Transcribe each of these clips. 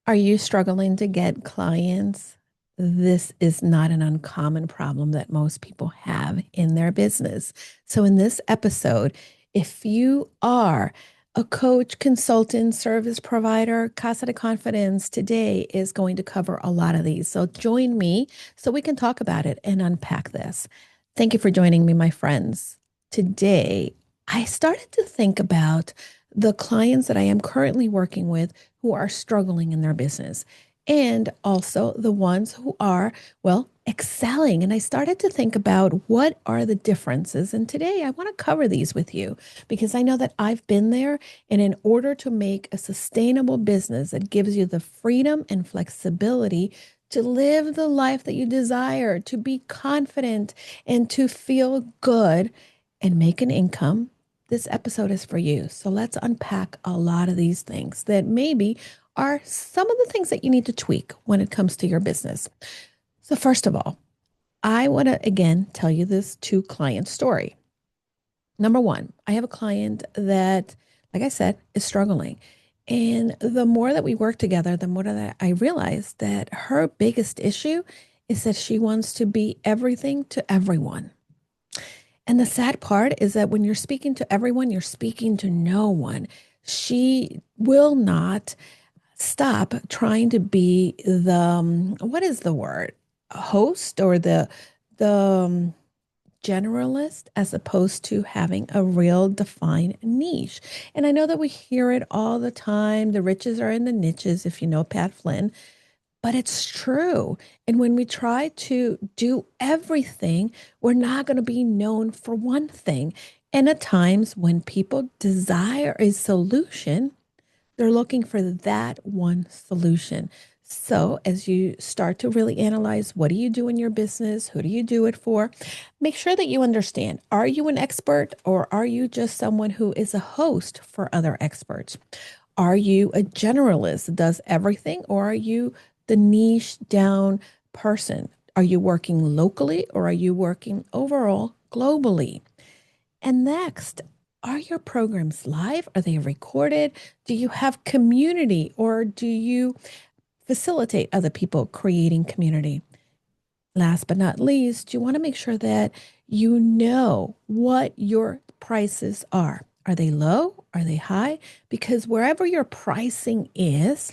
Are you struggling to get clients? This is not an uncommon problem that most people have in their business. So, in this episode, if you are a coach, consultant, service provider, Casa De Confidence today is going to cover a lot of these. So, join me so we can talk about it and unpack this. Thank you for joining me, my friends. Today, I started to think about the clients that I am currently working with who are struggling in their business and also the ones who are, well, excelling. And I started to think about what are the differences. And today I want to cover these with you because I know that I've been there. And in order to make a sustainable business that gives you the freedom and flexibility to live the life that you desire, to be confident and to feel good and make an income, this episode is for you. So let's unpack a lot of these things that maybe are some of the things that you need to tweak when it comes to your business. So, first of all, I want to again tell you this two client story. Number one, I have a client that, like I said, is struggling. And the more that we work together, the more that I realize that her biggest issue is that she wants to be everything to everyone. And the sad part is that when you're speaking to everyone, you're speaking to no one. She will not stop trying to be the what is the word? Host or the generalist as opposed to having a real defined niche. And I know that we hear it all the time. The riches are in the niches, if you know Pat Flynn. But it's true. And when we try to do everything, we're not going to be known for one thing. And at times when people desire a solution, they're looking for that one solution. So as you start to really analyze, what do you do in your business? Who do you do it for? Make sure that you understand, are you an expert or are you just someone who is a host for other experts? Are you a generalist that does everything, or are you the niche down person? Are you working locally or are you working overall globally? And next, are your programs live? Are they recorded? Do you have community or do you facilitate other people creating community? Last but not least, you want to make sure that you know what your prices are. Are they low? Are they high? Because wherever your pricing is,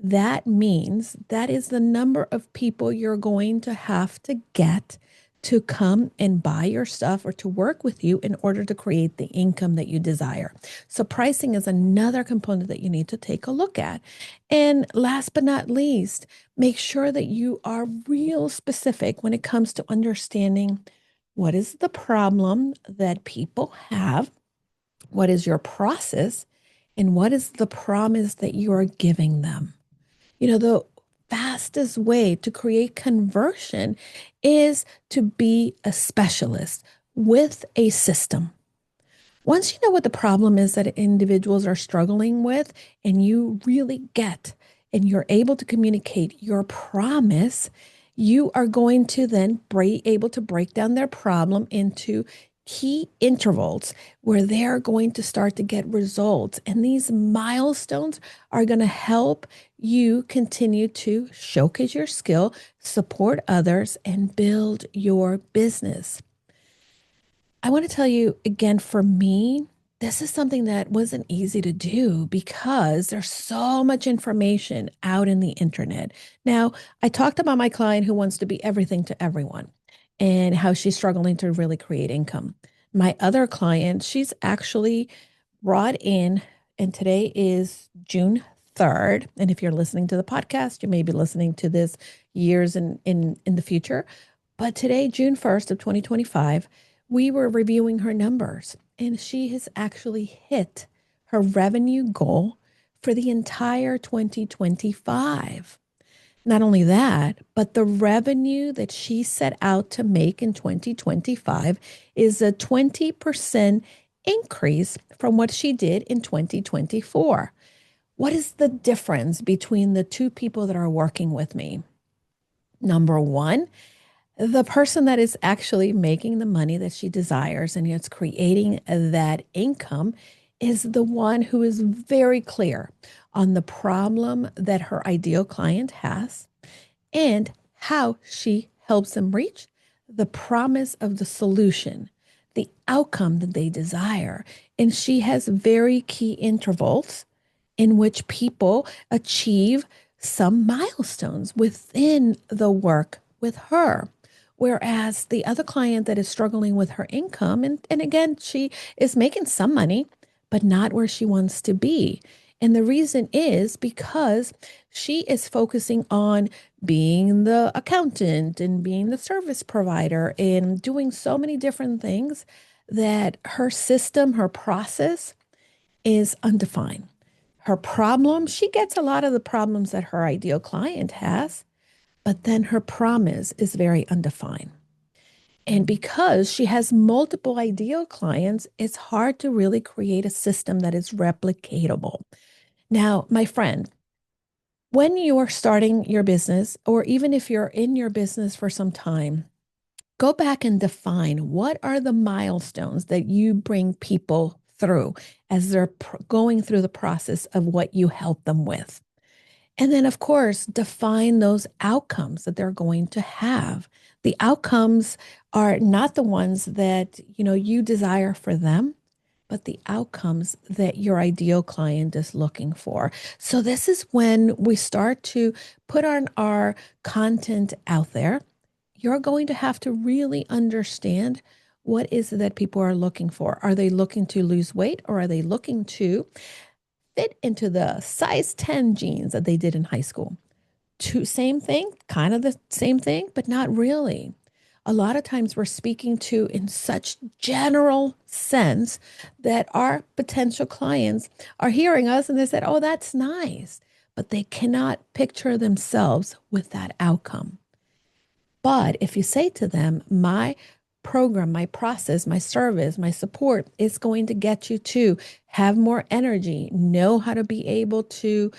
that means that is the number of people you're going to have to get to come and buy your stuff or to work with you in order to create the income that you desire. So pricing is another component that you need to take a look at. And last but not least, make sure that you are real specific when it comes to understanding what is the problem that people have, what is your process, and what is the promise that you are giving them. The fastest way to create conversion is to be a specialist with a system. Once you know what the problem is that individuals are struggling with, and you really get and you're able to communicate your promise, you are going to then be able to break down their problem into key intervals where they're going to start to get results. And these milestones are going to help you continue to showcase your skill, support others, and build your business. I want to tell you again, for me, this is something that wasn't easy to do because there's so much information out in the internet. Now, I talked about my client who wants to be everything to everyone and how she's struggling to really create income. My other client, she's actually brought in, and today is June 3rd. And if you're listening to the podcast, you may be listening to this years in the future. But today, June 1st of 2025, we were reviewing her numbers, and she has actually hit her revenue goal for the entire 2025. Not only that, but the revenue that she set out to make in 2025 is a 20% increase from what she did in 2024. What is the difference between the two people that are working with me? Number one, the person that is actually making the money that she desires and it's creating that income is the one who is very clear on the problem that her ideal client has and how she helps them reach the promise of the solution, the outcome that they desire. And she has very key intervals in which people achieve some milestones within the work with her. Whereas the other client that is struggling with her income, and again, she is making some money, but not where she wants to be. And the reason is because she is focusing on being the accountant and being the service provider and doing so many different things that her system, her process is undefined. Her problem, she gets a lot of the problems that her ideal client has, but then her promise is very undefined. And because she has multiple ideal clients, it's hard to really create a system that is replicatable. Now, my friend, when you are starting your business, or even if you're in your business for some time, go back and define what are the milestones that you bring people through as they're going through the process of what you help them with. And then, of course, define those outcomes that they're going to have. The outcomes are not the ones that, you desire for them, but the outcomes that your ideal client is looking for. So this is when we start to put on our content out there. You're going to have to really understand what is it that people are looking for. Are they looking to lose weight, or are they looking to fit into the size 10 jeans that they did in high school? Same thing, kind of the same thing, but not really. A lot of times we're speaking to in such general sense that our potential clients are hearing us and they said, oh, that's nice, but they cannot picture themselves with that outcome. But if you say to them, my program, my process, my service, my support is going to get you to have more energy, know how to be able to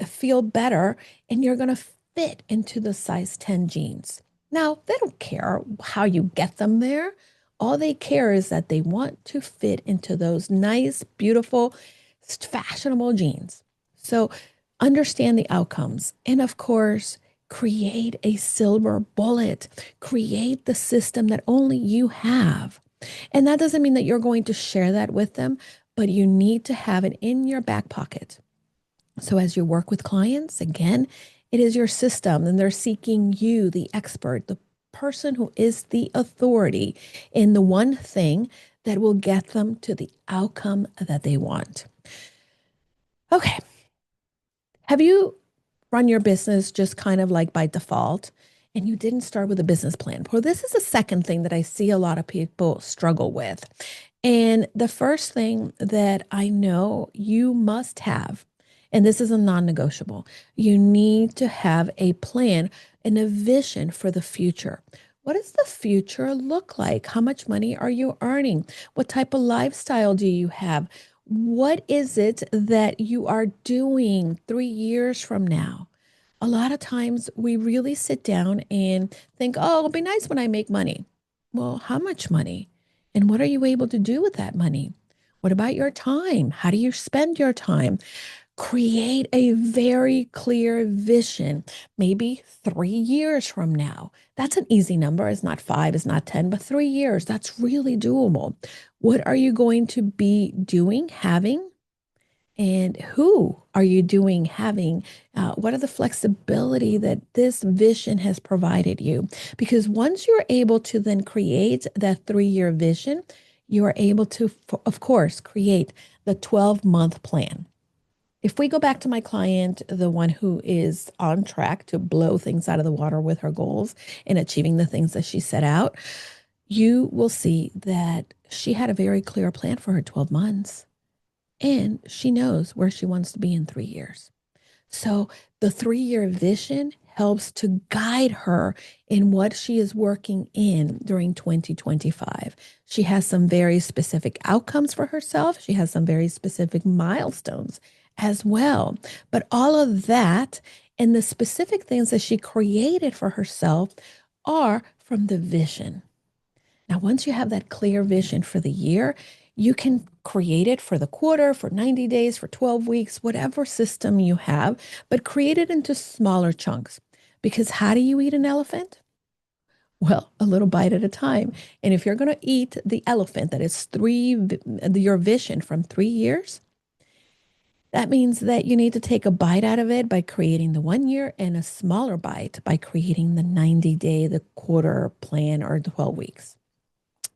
feel better, and you're going to fit into the size 10 jeans. Now, they don't care how you get them there. All they care is that they want to fit into those nice, beautiful, fashionable jeans. So understand the outcomes. And of course, create a silver bullet, create the system that only you have. And that doesn't mean that you're going to share that with them, but you need to have it in your back pocket. So as you work with clients, again, it is your system and they're seeking you, the expert, the person who is the authority in the one thing that will get them to the outcome that they want. Okay. Have you run your business just kind of like by default and you didn't start with a business plan? Well, this is the second thing that I see a lot of people struggle with. And the first thing that I know you must have, and this is a non-negotiable, you need to have a plan and a vision for the future. What does the future look like? How much money are you earning? What type of lifestyle do you have? What is it that you are doing 3 years from now? A lot of times we really sit down and think, oh, it'll be nice when I make money. Well, how much money? And what are you able to do with that money? What about your time? How do you spend your time? Create a very clear vision, maybe 3 years from now. That's an easy number. It's not 5, it's not 10, but 3 years. That's really doable. What are you going to be doing, having? And who are you doing, having? What are the flexibility that this vision has provided you? Because once you're able to then create that 3-year vision, you are able to, of course, create the 12-month plan. If we go back to my client, the one who is on track to blow things out of the water with her goals and achieving the things that she set out, you will see that she had a very clear plan for her 12 months and she knows where she wants to be in 3 years. So the 3-year vision helps to guide her in what she is working in during 2025. She has some very specific outcomes for herself. She has some very specific milestones as well. But all of that and the specific things that she created for herself are from the vision. Now, once you have that clear vision for the year, You can create it for the quarter, for 90 days, for 12 weeks, whatever system you have, but create it into smaller chunks. Because how do you eat an elephant? Well, a little bite at a time. And if you're going to eat the elephant that is your vision from 3 years, that means that you need to take a bite out of it by creating the 1 year and a smaller bite by creating the 90-day, the quarter plan, or 12 weeks.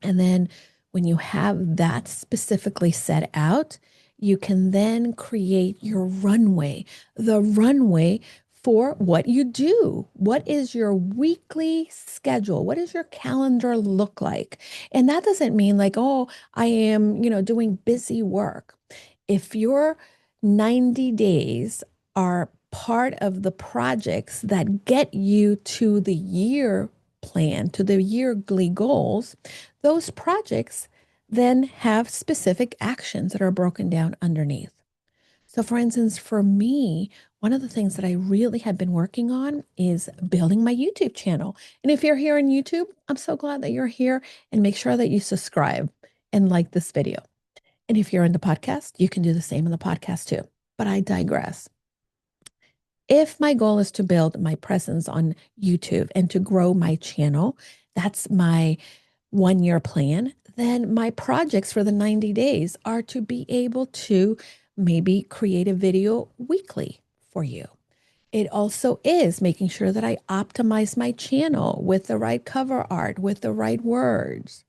And then when you have that specifically set out, you can then create your runway, the runway for what you do. What is your weekly schedule? What does your calendar look like? And that doesn't mean like, oh, I am, doing busy work. If your 90 days are part of the projects that get you to the year plan, to the yearly goals, those projects then have specific actions that are broken down underneath. So, for instance, for me, one of the things that I really have been working on is building my YouTube channel. And if you're here on YouTube, I'm so glad that you're here, and make sure that you subscribe and like this video. And if you're in the podcast, you can do the same in the podcast too. But I digress. If my goal is to build my presence on YouTube and to grow my channel, that's my 1 year plan, then my projects for the 90 days are to be able to maybe create a video weekly for you. It also is making sure that I optimize my channel with the right cover art, with the right words.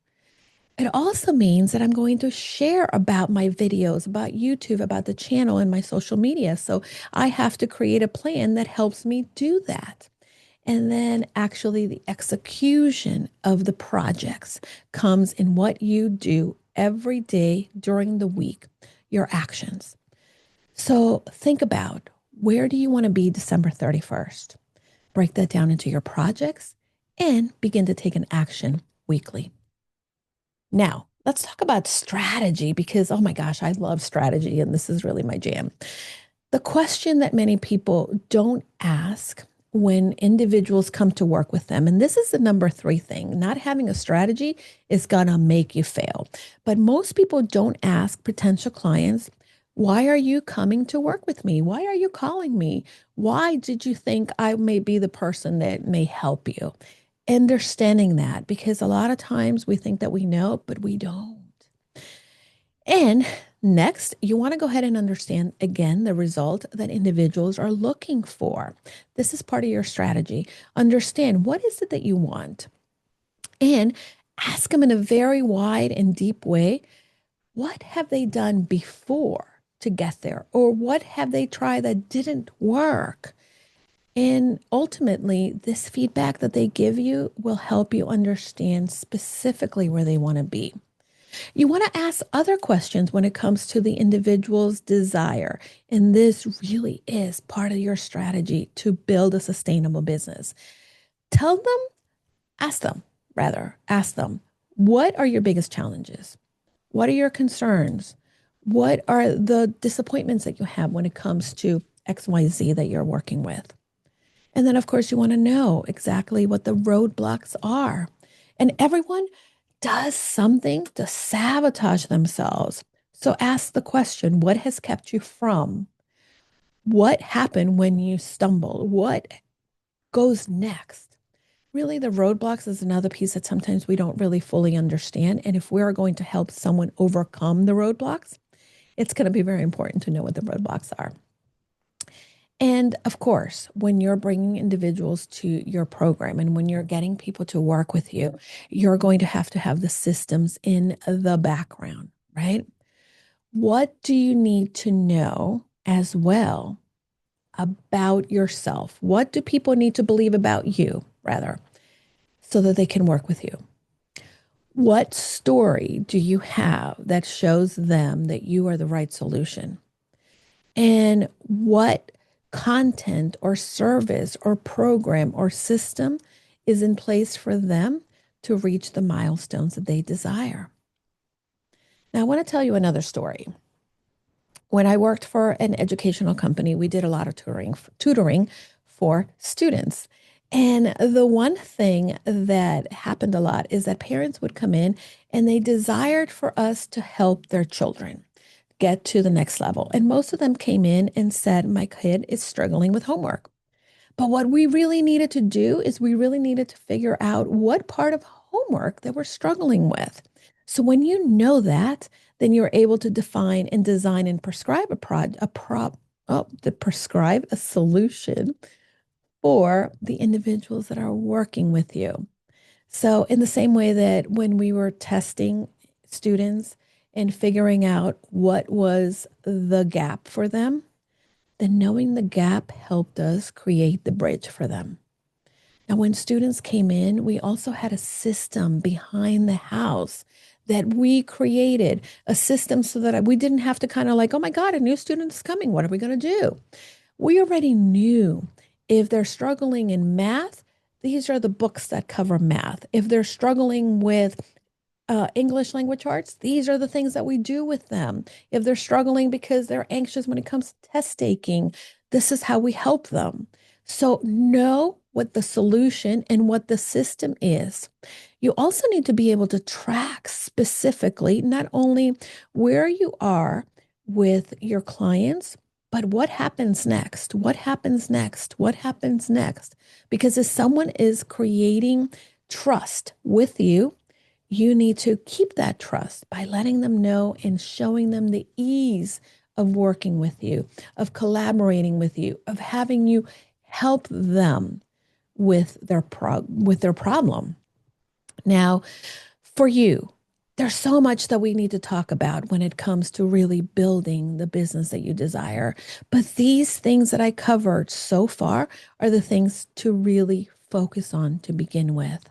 It also means that I'm going to share about my videos, about YouTube, about the channel and my social media. So I have to create a plan that helps me do that. And then actually the execution of the projects comes in what you do every day during the week, your actions. So think about, where do you want to be December 31st? Break that down into your projects and begin to take an action weekly. Now, let's talk about strategy, because, oh my gosh, I love strategy and this is really my jam. The question that many people don't ask when individuals come to work with them, and this is the number 3 thing, not having a strategy is going to make you fail. But most people don't ask potential clients, why are you coming to work with me? Why are you calling me? Why did you think I may be the person that may help you? Understanding that, because a lot of times we think that we know, but we don't. And next, you want to go ahead and understand again the result that individuals are looking for. This is part of your strategy. Understand, what is it that you want? And ask them in a very wide and deep way, what have they done before to get there? Or what have they tried that didn't work? And ultimately, this feedback that they give you will help you understand specifically where they want to be. You want to ask other questions when it comes to the individual's desire. And this really is part of your strategy to build a sustainable business. Tell them, ask them, what are your biggest challenges? What are your concerns? What are the disappointments that you have when it comes to XYZ that you're working with? And then, of course, you want to know exactly what the roadblocks are. And everyone does something to sabotage themselves. So ask the question, what has kept you from? What happened when you stumbled? What goes next? Really, the roadblocks is another piece that sometimes we don't really fully understand. And if we're going to help someone overcome the roadblocks, it's going to be very important to know what the roadblocks are. And of course, when you're bringing individuals to your program and when you're getting people to work with you, you're going to have the systems in the background, right? What do you need to know as well about yourself? What do people need to believe about you, rather, so that they can work with you? What story do you have that shows them that you are the right solution? And what content or service or program or system is in place for them to reach the milestones that they desire? Now, I want to tell you another story. When I worked for an educational company, we did a lot of tutoring for students. And the one thing that happened a lot is that parents would come in and they desired for us to help their children get to the next level. And most of them came in and said, my kid is struggling with homework. But what we really needed to do is we really needed to figure out what part of homework they were struggling with. So when you know that, then you're able to define and design and prescribe prescribe a solution for the individuals that are working with you. So in the same way that when we were testing students and figuring out what was the gap for them, then knowing the gap helped us create the bridge for them. Now, when students came in, we also had a system behind the house that we created, a system so that we didn't have to kind of like, oh my God, a new student is coming. What are we going to do? We already knew if they're struggling in math, these are the books that cover math. If they're struggling with English language arts, these are the things that we do with them. If they're struggling because they're anxious when it comes to test taking, this is how we help them. So know what the solution and what the system is. You also need to be able to track specifically not only where you are with your clients, but what happens next? What happens next? What happens next? Because if someone is creating trust with you, you need to keep that trust by letting them know and showing them the ease of working with you, of collaborating with you, of having you help them with their problem. Now, for you, there's so much that we need to talk about when it comes to really building the business that you desire. But these things that I covered so far are the things to really focus on to begin with.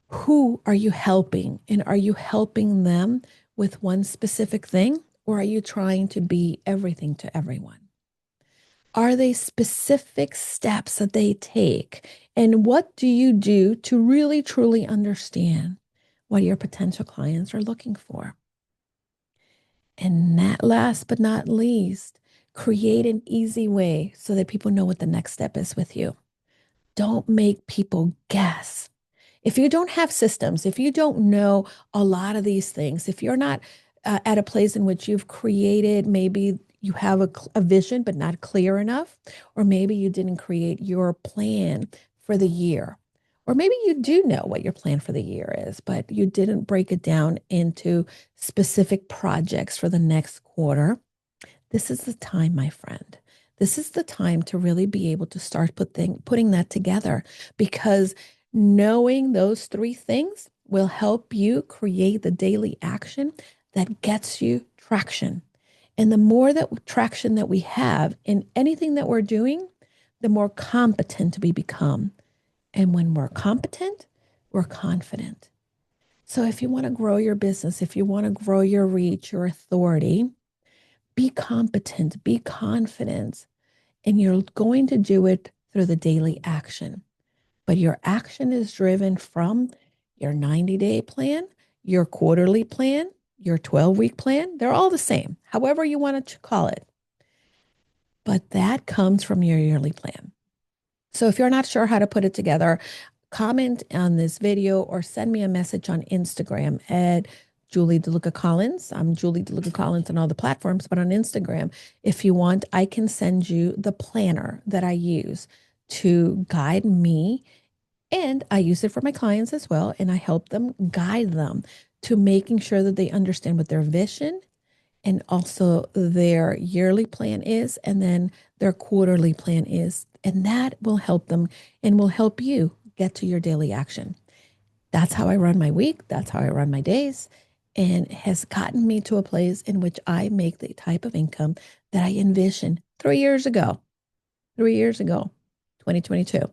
Who are you helping? And are you helping them with one specific thing? Or are you trying to be everything to everyone? Are they specific steps that they take? And what do you do to really truly understand what your potential clients are looking for? And that last but not least, create an easy way so that people know what the next step is with you. Don't make people guess. If you don't have systems, if you don't know a lot of these things, if you're not at a place in which you've created, maybe you have a vision, but not clear enough, or maybe you didn't create your plan for the year, or maybe you do know what your plan for the year is, but you didn't break it down into specific projects for the next quarter. This is the time, my friend. This is the time to really be able to start putting that together, because knowing those three things will help you create the daily action that gets you traction. And the more that traction that we have in anything that we're doing, the more competent we become. And when we're competent, we're confident. So if you want to grow your business, if you want to grow your reach, your authority, be competent, be confident, and you're going to do it through the daily action. But your action is driven from your 90-day plan, your quarterly plan, your 12-week plan. They're all the same, however you want to call it. But that comes from your yearly plan. So if you're not sure how to put it together, comment on this video or send me a message on Instagram at Julie DeLucca-Collins. I'm Julie DeLucca-Collins on all the platforms, but on Instagram, if you want, I can send you the planner that I use to guide me. And I use it for my clients as well. And I help them guide them to making sure that they understand what their vision and also their yearly plan is, and then their quarterly plan is. And that will help them and will help you get to your daily action. That's how I run my week. That's how I run my days, and has gotten me to a place in which I make the type of income that I envisioned 3 years ago, 2022.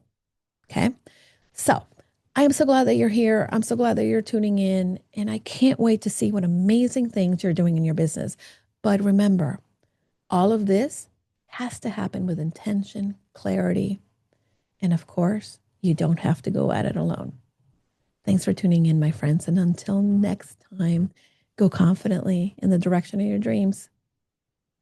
Okay. So I am so glad that you're here. I'm so glad that you're tuning in. And I can't wait to see what amazing things you're doing in your business. But remember, all of this has to happen with intention, clarity, and of course, you don't have to go at it alone. Thanks for tuning in, my friends. And until next time, go confidently in the direction of your dreams.